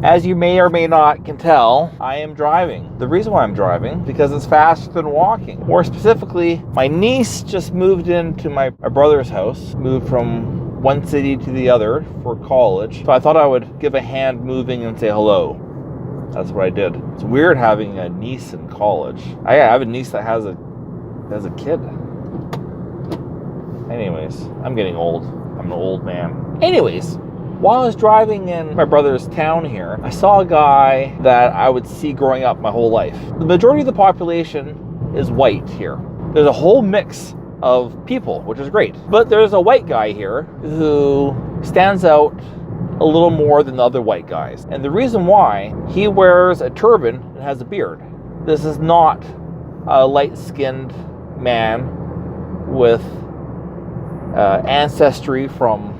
As you may or may not can tell, I am driving. The reason why I'm driving, because it's faster than walking. More specifically, my niece just moved into my brother's house, moved from one city to the other for college. So I thought I would give a hand moving and say hello. That's what I did. It's weird having a niece in college. I have a niece that has a kid. Anyways, I'm getting old. I'm an old man. Anyways, while I was driving in my brother's town here, I saw a guy that I would see growing up my whole life. The majority of the population is white here. There's a whole mix of people, which is great. But there's a white guy here who stands out a little more than the other white guys. And the reason why, he wears a turban and has a beard. This is not a light-skinned man with ancestry from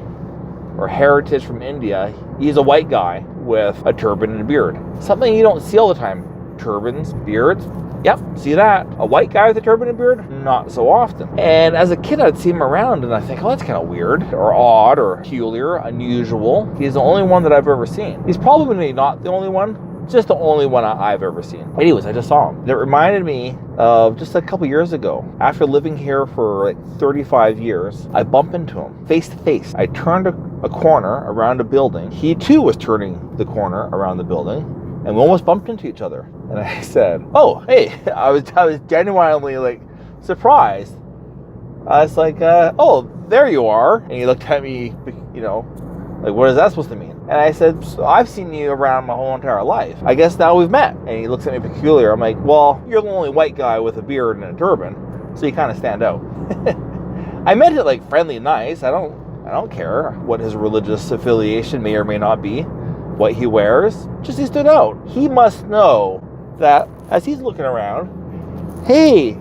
or heritage from India. He's a white guy with a turban and a beard. Something you don't see all the time. Turbans, beards. Yep, see that. A white guy with a turban and beard? Not so often. And as a kid, I'd see him around and I think, oh, that's kind of weird or odd or peculiar, unusual. He's the only one that I've ever seen. He's probably not the only one, just the only one I've ever seen. Anyways, I just saw him. It reminded me of just a couple years ago. After living here for like 35 years, I bumped into him face to face. I turned a corner around a building. He too was turning the corner around the building, and we almost bumped into each other. And I said, oh, hey, I was genuinely like surprised. I was like, oh, there you are. And he looked at me, you know, like, what is that supposed to mean? And I said, so I've seen you around my whole entire life. I guess now we've met. And he looks at me peculiar. I'm like, well, you're the only white guy with a beard and a turban, so you kind of stand out. I meant it like friendly and nice. I don't care what his religious affiliation may or may not be, what he wears. Just he stood out. He must know that as he's looking around, hey,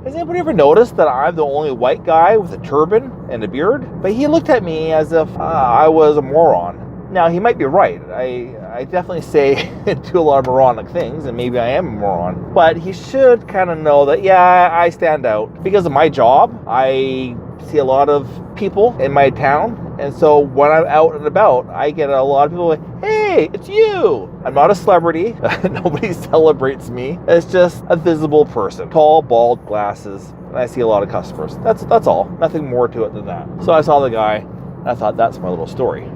has anybody ever noticed that I'm the only white guy with a turban and a beard? But he looked at me as if I was a moron. Now, he might be right. I definitely say do a lot of moronic things, and maybe I am a moron. But he should kind of know that, yeah, I stand out. Because of my job, I see a lot of people in my town. And so when I'm out and about, I get a lot of people like, hey, it's you. I'm not a celebrity. Nobody celebrates me. It's just a visible person. Tall, bald, glasses. And I see a lot of customers. That's all. Nothing more to it than that. So I saw the guy, and I thought, that's my little story.